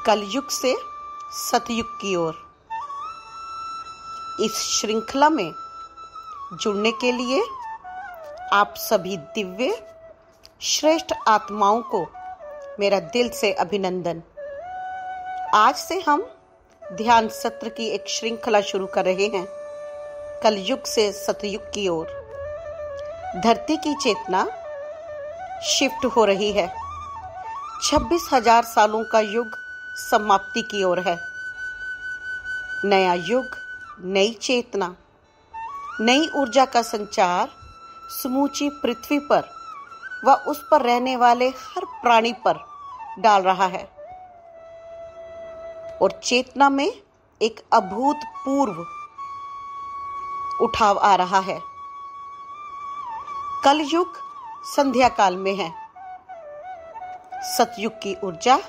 कलयुग से सतयुग की ओर इस श्रृंखला में जुड़ने के लिए आप सभी दिव्य श्रेष्ठ आत्माओं को मेरा दिल से अभिनंदन। आज से हम ध्यान सत्र की एक श्रृंखला शुरू कर रहे हैं। कलयुग से सतयुग की ओर धरती की चेतना शिफ्ट हो रही है। 26,000 सालों का युग समाप्ति की ओर है। नया युग, नई चेतना, नई ऊर्जा का संचार समूची पृथ्वी पर व उस पर रहने वाले हर प्राणी पर डाल रहा है और चेतना में एक अभूतपूर्व उठाव आ रहा है। कलयुग संध्या काल में है। सतयुग की ऊर्जा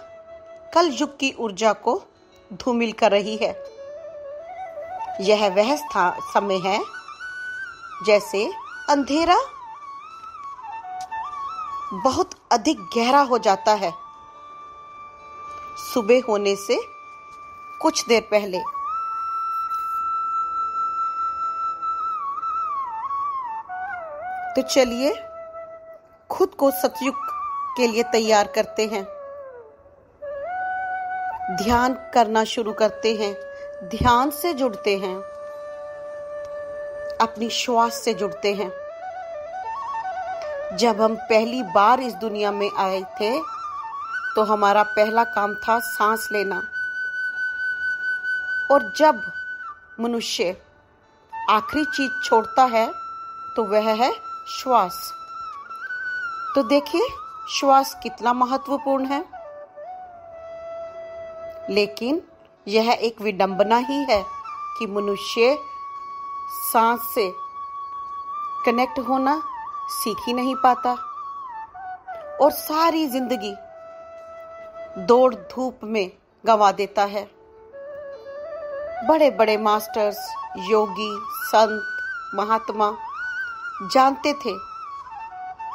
कलयुग की ऊर्जा को धूमिल कर रही है। यह वह समय है जैसे अंधेरा बहुत अधिक गहरा हो जाता है सुबह होने से कुछ देर पहले। तो चलिए खुद को सतयुग के लिए तैयार करते हैं। ध्यान करना शुरू करते हैं, ध्यान से जुड़ते हैं, अपनी श्वास से जुड़ते हैं। जब हम पहली बार इस दुनिया में आए थे तो हमारा पहला काम था सांस लेना, और जब मनुष्य आखिरी चीज छोड़ता है तो वह है श्वास। तो देखिए श्वास कितना महत्वपूर्ण है। लेकिन यह एक विडंबना ही है कि मनुष्य सांस से कनेक्ट होना सीख ही नहीं पाता और सारी जिंदगी दौड़ धूप में गंवा देता है। बड़े बड़े मास्टर्स, योगी, संत, महात्मा जानते थे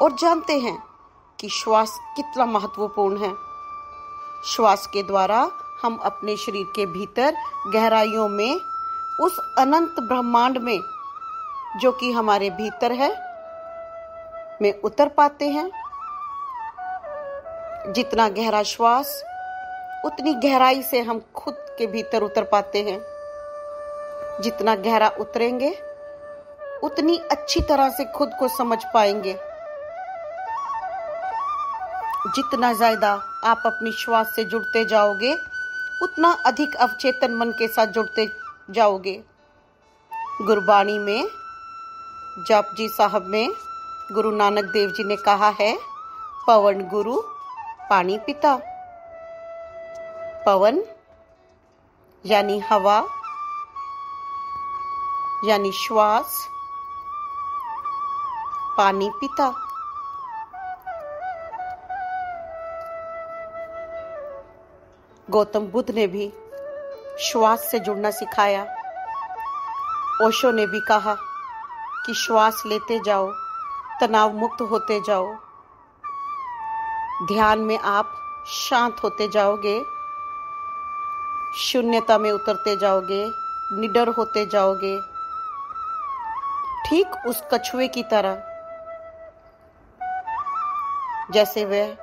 और जानते हैं कि श्वास कितना महत्वपूर्ण है। श्वास के द्वारा हम अपने शरीर के भीतर गहराइयों में उस अनंत ब्रह्मांड में जो कि हमारे भीतर है में उतर पाते हैं। जितना गहरा श्वास उतनी गहराई से हम खुद के भीतर उतर पाते हैं। जितना गहरा उतरेंगे उतनी अच्छी तरह से खुद को समझ पाएंगे। जितना ज्यादा आप अपनी श्वास से जुड़ते जाओगे उतना अधिक अवचेतन मन के साथ जुड़ते जाओगे। गुरबाणी में जपजी साहब में गुरु नानक देव जी ने कहा है, पवन गुरु पानी पिता। पवन यानी हवा यानी श्वास, पानी पिता। गौतम बुद्ध ने भी श्वास से जुड़ना सिखाया। ओशो ने भी कहा कि श्वास लेते जाओ, तनाव मुक्त होते जाओ। ध्यान में आप शांत होते जाओगे, शून्यता में उतरते जाओगे, निडर होते जाओगे। ठीक उस कछुए की तरह जैसे वह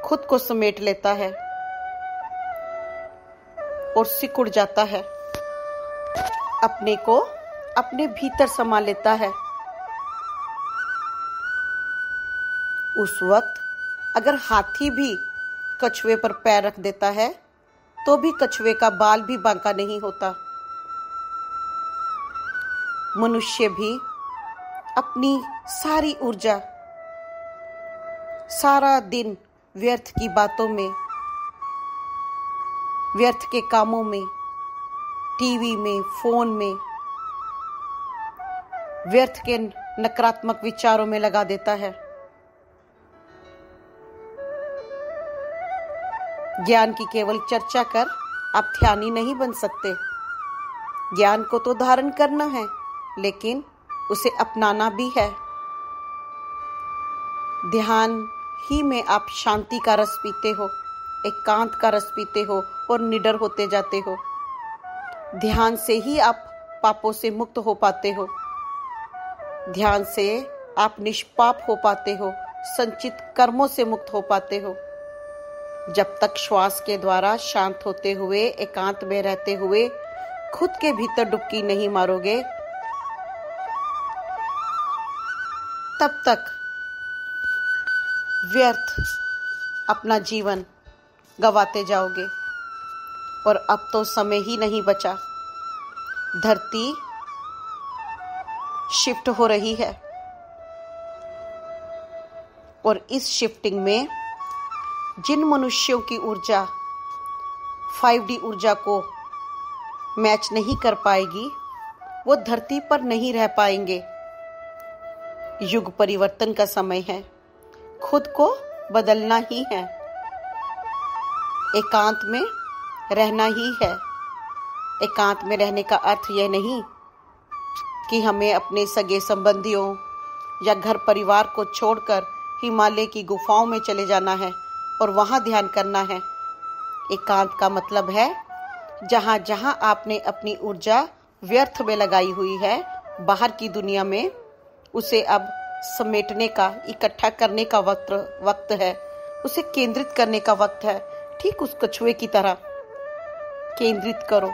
खुद को समेट लेता है और सिकुड़ जाता है, अपने को अपने भीतर समा लेता है। उस वक्त अगर हाथी भी कछुए पर पैर रख देता है तो भी कछुए का बाल भी बांका नहीं होता। मनुष्य भी अपनी सारी ऊर्जा सारा दिन व्यर्थ की बातों में, व्यर्थ के कामों में, टीवी में, फोन में, व्यर्थ के नकारात्मक विचारों में लगा देता है। ज्ञान की केवल चर्चा कर आप ध्यानी नहीं बन सकते। ज्ञान को तो धारण करना है लेकिन उसे अपनाना भी है। ध्यान ही में आप शांति का रस पीते हो, एकांत का रस पीते हो और निडर होते जाते हो। ध्यान से ही आप पापों से मुक्त हो पाते हो। ध्यान से आप निष्पाप हो पाते हो, संचित कर्मों से मुक्त हो पाते हो। जब तक श्वास के द्वारा शांत होते हुए, एकांत में रहते हुए खुद के भीतर डुबकी नहीं मारोगे, तब तक व्यर्थ अपना जीवन गंवाते जाओगे। और अब तो समय ही नहीं बचा। धरती शिफ्ट हो रही है और इस शिफ्टिंग में जिन मनुष्यों की ऊर्जा 5D ऊर्जा को मैच नहीं कर पाएगी, वो धरती पर नहीं रह पाएंगे। युग परिवर्तन का समय है, खुद को बदलना ही है, एकांत में रहना ही है। एकांत में रहने का अर्थ यह नहीं कि हमें अपने सगे संबंधियों या घर परिवार को छोड़कर हिमालय की गुफाओं में चले जाना है और वहां ध्यान करना है। एकांत का मतलब है जहां जहां आपने अपनी ऊर्जा व्यर्थ में लगाई हुई है बाहर की दुनिया में, उसे अब समेटने का, इकट्ठा करने का वक्त है। उसे केंद्रित करने का वक्त है। ठीक उस कछुए की तरह केंद्रित करो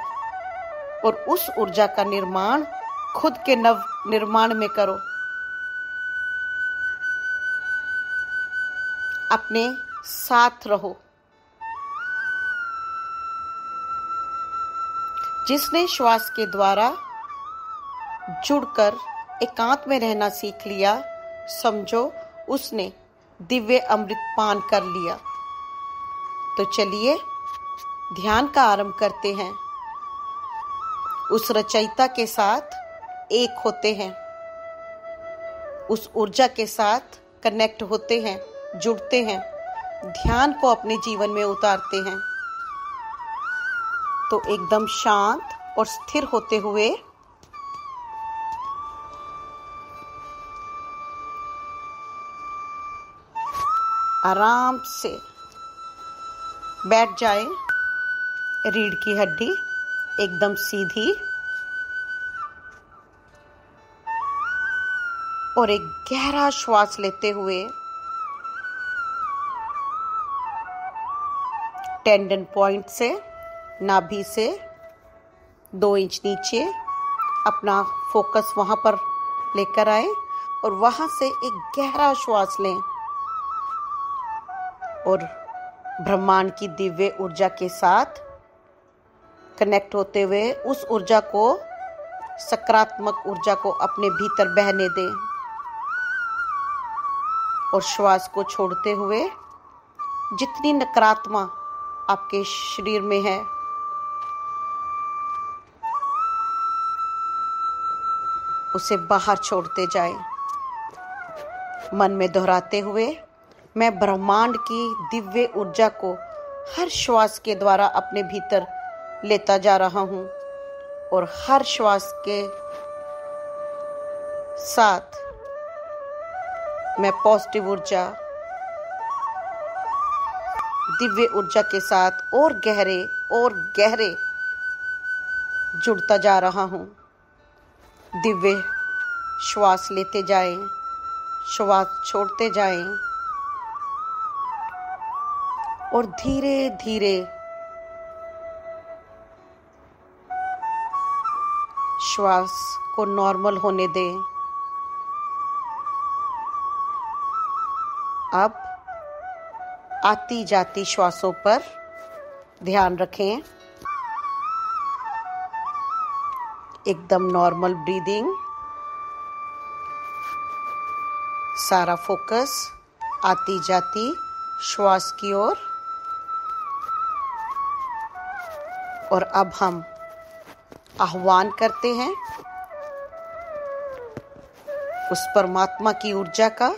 और उस ऊर्जा का निर्माण खुद के नव निर्माण में करो। अपने साथ रहो। जिसने श्वास के द्वारा जुड़कर एकांत में रहना सीख लिया, समझो उसने दिव्य अमृत पान कर लिया। तो चलिए ध्यान का आरंभ करते हैं। उस रचयिता के साथ एक होते हैं, उस ऊर्जा के साथ कनेक्ट होते हैं, जुड़ते हैं, ध्यान को अपने जीवन में उतारते हैं। तो एकदम शांत और स्थिर होते हुए आराम से बैठ जाएं। रीढ़ की हड्डी एकदम सीधी और एक गहरा श्वास लेते हुए टेंडन पॉइंट से, नाभि से 2 इंच नीचे अपना फोकस वहां पर लेकर आए और वहां से एक गहरा श्वास लें और ब्रह्मांड की दिव्य ऊर्जा के साथ कनेक्ट होते हुए उस ऊर्जा को, सकारात्मक ऊर्जा को अपने भीतर बहने दें और श्वास को छोड़ते हुए जितनी नकारात्मक आपके शरीर में है उसे बाहर छोड़ते जाएं। मन में दोहराते हुए मैं ब्रह्मांड की दिव्य ऊर्जा को हर श्वास के द्वारा अपने भीतर लेता जा रहा हूं और हर श्वास के साथ मैं पॉजिटिव ऊर्जा, दिव्य ऊर्जा के साथ और गहरे जुड़ता जा रहा हूं। दिव्य श्वास लेते जाएं, श्वास छोड़ते जाएं और धीरे धीरे श्वास को नॉर्मल होने दें। अब आती जाती श्वासों पर ध्यान रखें। एकदम नॉर्मल ब्रीदिंग, सारा फोकस आती जाती श्वास की ओर। और अब हम आह्वान करते हैं उस परमात्मा की ऊर्जा का,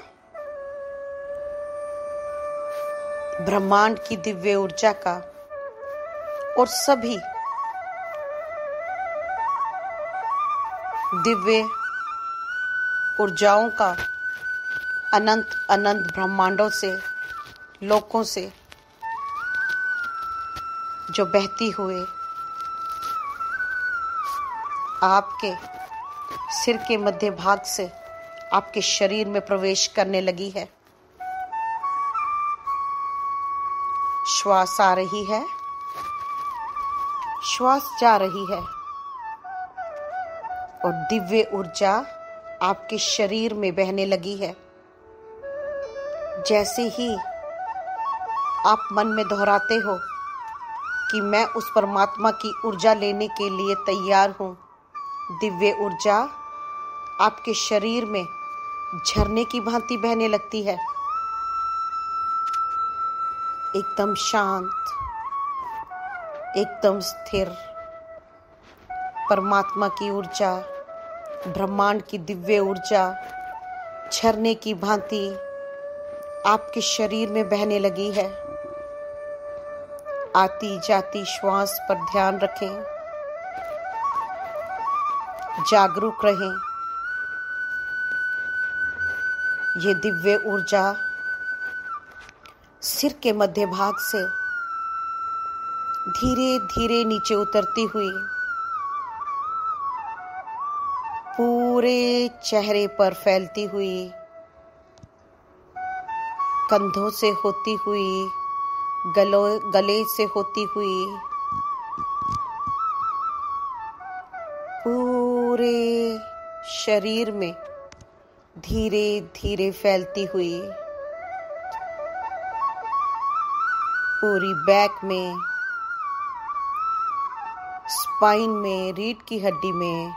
ब्रह्मांड की दिव्य ऊर्जा का और सभी दिव्य ऊर्जाओं का अनंत अनंत ब्रह्मांडों से, लोकों से जो बहती हुए आपके सिर के मध्य भाग से आपके शरीर में प्रवेश करने लगी है। श्वास आ रही है, श्वास जा रही है और दिव्य ऊर्जा आपके शरीर में बहने लगी है। जैसे ही आप मन में दोहराते हो कि मैं उस परमात्मा की ऊर्जा लेने के लिए तैयार हूँ, दिव्य ऊर्जा आपके शरीर में झरने की भांति बहने लगती है। एकदम शांत, एकदम स्थिर परमात्मा की ऊर्जा, ब्रह्मांड की दिव्य ऊर्जा झरने की भांति आपके शरीर में बहने लगी है। आती जाती श्वास पर ध्यान रखें, जागरूक रहें। ये दिव्य ऊर्जा सिर के मध्य भाग से धीरे धीरे नीचे उतरती हुई पूरे चेहरे पर फैलती हुई, कंधों से होती हुई, गले से होती हुई, पूरे शरीर में धीरे धीरे फैलती हुई, पूरी बैक में, स्पाइन में, रीढ़ की हड्डी में,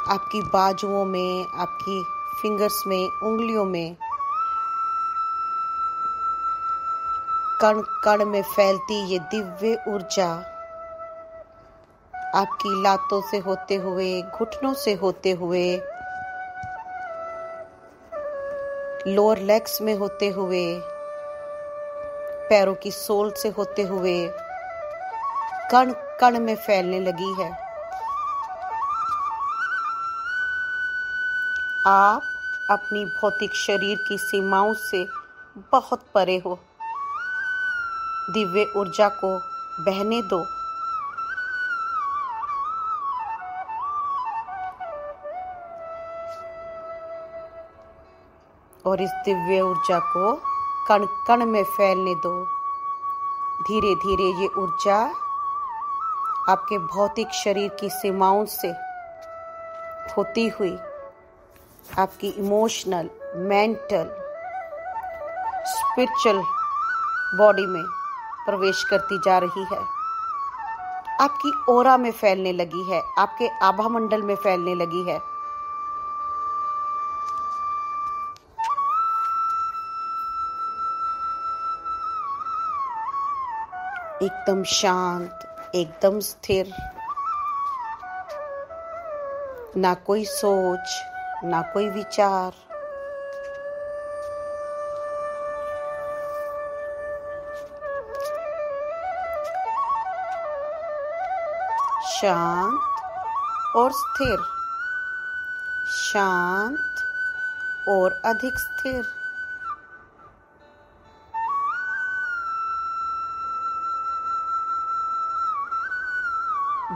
आपकी बाजुओं में, आपकी फिंगर्स में, उंगलियों में, कण कण में फैलती ये दिव्य ऊर्जा आपकी लातों से होते हुए, घुटनों से होते हुए, लोअर लेग्स में होते हुए, पैरों की सोल से होते हुए कण कण में फैलने लगी है। आप अपनी भौतिक शरीर की सीमाओं से बहुत परे हो। दिव्य ऊर्जा को बहने दो। और इस दिव्य ऊर्जा को कण कण में फैलने दो। धीरे धीरे ये ऊर्जा आपके भौतिक शरीर की सीमाओं से होती हुई आपकी इमोशनल, मेंटल, स्पिरिचुअल बॉडी में प्रवेश करती जा रही है। आपकी ओरा में फैलने लगी है, आपके आभा मंडल में फैलने लगी है। एकदम शांत, एकदम स्थिर, ना कोई सोच, ना कोई विचार। शांत और स्थिर, शांत और अधिक स्थिर।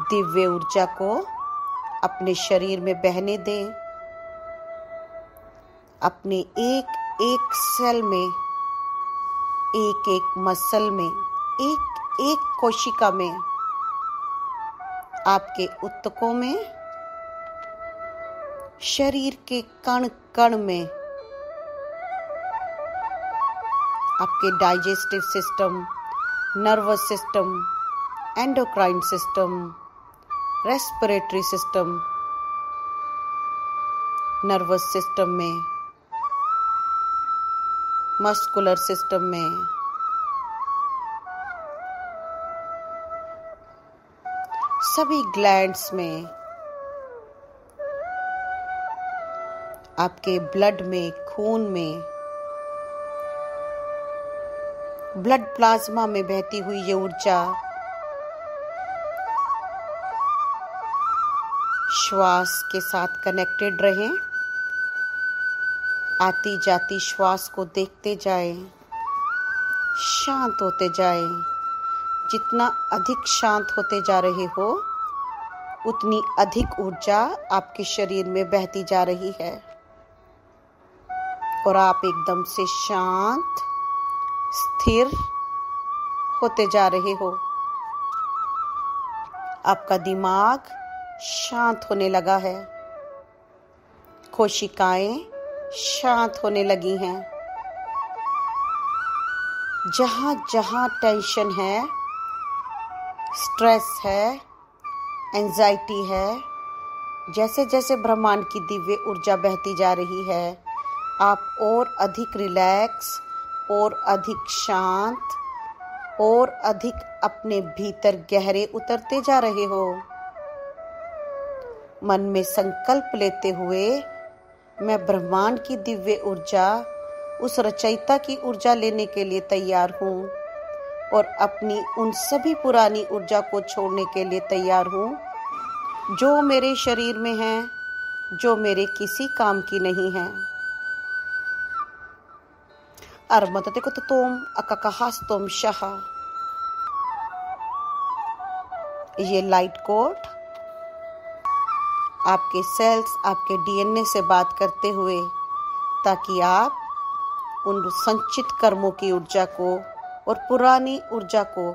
दिव्य ऊर्जा को अपने शरीर में बहने दें। अपने एक एक सेल में, एक एक मसल में, एक एक कोशिका में, आपके ऊतकों में, शरीर के कण कण में, आपके digestive system, nervous system, endocrine system, respiratory system, nervous system में, मस्कुलर सिस्टम में, सभी ग्लैंड्स में, आपके ब्लड में, खून में, ब्लड प्लाज्मा में बहती हुई ये ऊर्जा श्वास के साथ कनेक्टेड रहे। आती जाती श्वास को देखते जाएं, शांत होते जाएं, जितना अधिक शांत होते जा रहे हो, उतनी अधिक ऊर्जा आपके शरीर में बहती जा रही है और आप एकदम से शांत, स्थिर होते जा रहे हो। आपका दिमाग शांत होने लगा है, कोशिकाएं शांत होने लगी हैं। जहाँ जहाँ टेंशन है, स्ट्रेस है, एंजाइटी है, जैसे जैसे ब्रह्मांड की दिव्य ऊर्जा बहती जा रही है, आप और अधिक रिलैक्स, और अधिक शांत, और अधिक अपने भीतर गहरे उतरते जा रहे हो। मन में संकल्प लेते हुए, मैं ब्रह्मांड की दिव्य ऊर्जा, उस रचयिता की ऊर्जा लेने के लिए तैयार हूँ और अपनी उन सभी पुरानी ऊर्जा को छोड़ने के लिए तैयार हूँ जो मेरे शरीर में है, जो मेरे किसी काम की नहीं है। अर्मतते को तोम अककहास्तोम शाह। ये लाइट कोड आपके सेल्स, आपके डीएनए से बात करते हुए, ताकि आप उन संचित कर्मों की ऊर्जा को और पुरानी ऊर्जा को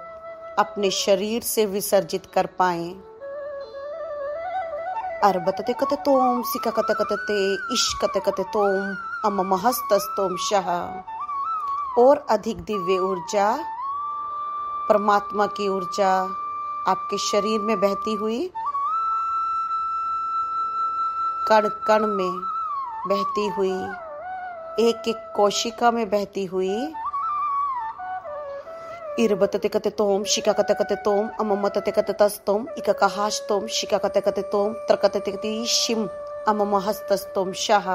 अपने शरीर से विसर्जित कर पाएं। अर्बतते कते तोम सिका कते कते इश कते कते तोम अममहस्तस्तोम शाह। और अधिक दिव्य ऊर्जा, परमात्मा की ऊर्जा आपके शरीर में बहती हुई, कण कण में बहती हुई, एक एक कोशिका में बहती हुई। इरबतते कते तोम शिका कते कते तोम अममतते कते तस्तोम इककहास्तोम शिका कते कते तोम त्रकते कते शिम अममहस्तस्तोम शाह।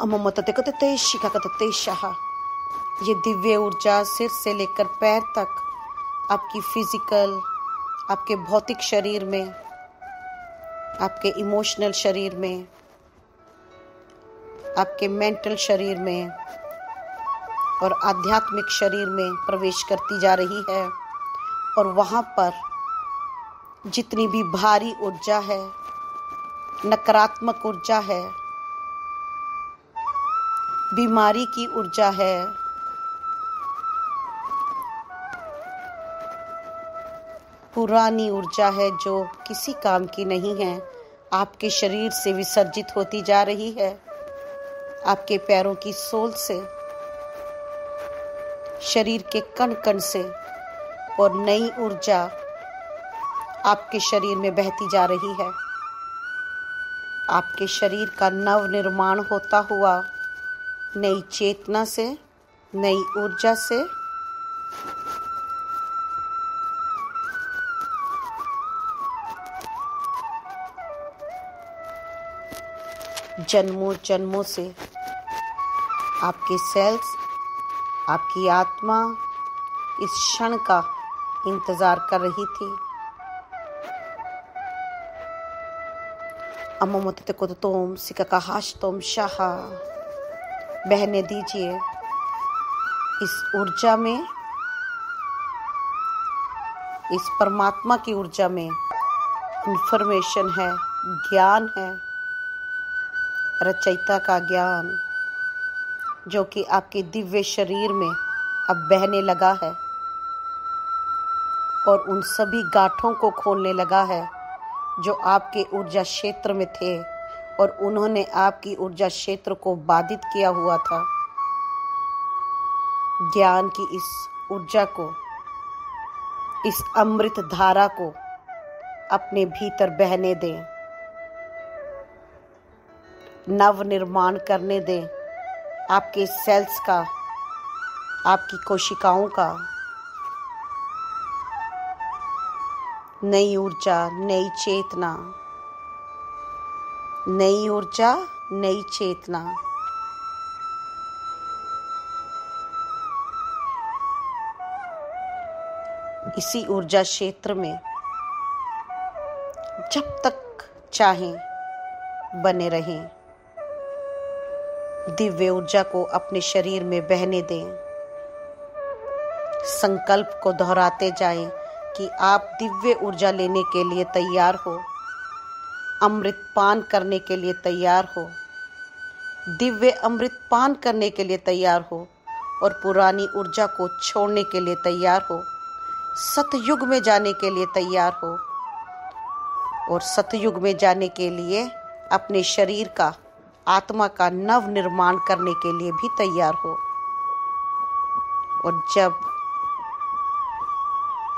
अममतते शिकाकते शाह। ये दिव्य ऊर्जा सिर से लेकर पैर तक आपकी फिजिकल, आपके भौतिक शरीर में, आपके इमोशनल शरीर में, आपके मेंटल शरीर में और आध्यात्मिक शरीर में प्रवेश करती जा रही है। और वहाँ पर जितनी भी भारी ऊर्जा है, नकारात्मक ऊर्जा है, बीमारी की ऊर्जा है, पुरानी ऊर्जा है जो किसी काम की नहीं है, आपके शरीर से विसर्जित होती जा रही है, आपके पैरों की सोल से, शरीर के कण कण से। और नई ऊर्जा आपके शरीर में बहती जा रही है। आपके शरीर का नव निर्माण होता हुआ नई चेतना से, नई ऊर्जा से। जन्मों जन्मों से आपके सेल्स, आपकी आत्मा इस क्षण का इंतजार कर रही थी। अममतते को तोम सिककहास्तोम शाह। बहने दीजिए, इस ऊर्जा में, इस परमात्मा की ऊर्जा में इंफॉर्मेशन है, ज्ञान है, रचयिता का ज्ञान, जो कि आपके दिव्य शरीर में अब बहने लगा है और उन सभी गांठों को खोलने लगा है जो आपके ऊर्जा क्षेत्र में थे और उन्होंने आपकी ऊर्जा क्षेत्र को बाधित किया हुआ था। ज्ञान की इस ऊर्जा को, इस अमृत धारा को अपने भीतर बहने दें, नव निर्माण करने दें आपके सेल्स का, आपकी कोशिकाओं का। नई ऊर्जा, नई चेतना, नई ऊर्जा, नई चेतना। इसी ऊर्जा क्षेत्र में जब तक चाहें बने रहें। दिव्य ऊर्जा को अपने शरीर में बहने दें। संकल्प को दोहराते जाएं कि आप दिव्य ऊर्जा लेने के लिए तैयार हो, अमृत पान करने के लिए तैयार हो, दिव्य अमृत पान करने के लिए तैयार हो और पुरानी ऊर्जा को छोड़ने के लिए तैयार हो, सतयुग में जाने के लिए तैयार हो और सतयुग में जाने के लिए अपने शरीर का, आत्मा का नव निर्माण करने के लिए भी तैयार हो। और जब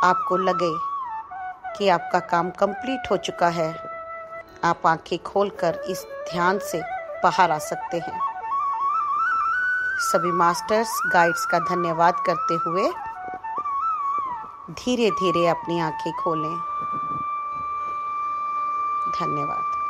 आपको लगे कि आपका काम कंप्लीट हो चुका है, आप आंखें खोलकर इस ध्यान से बाहर आ सकते हैं। सभी मास्टर्स गाइड्स का धन्यवाद करते हुए धीरे धीरे अपनी आंखें खोलें। धन्यवाद।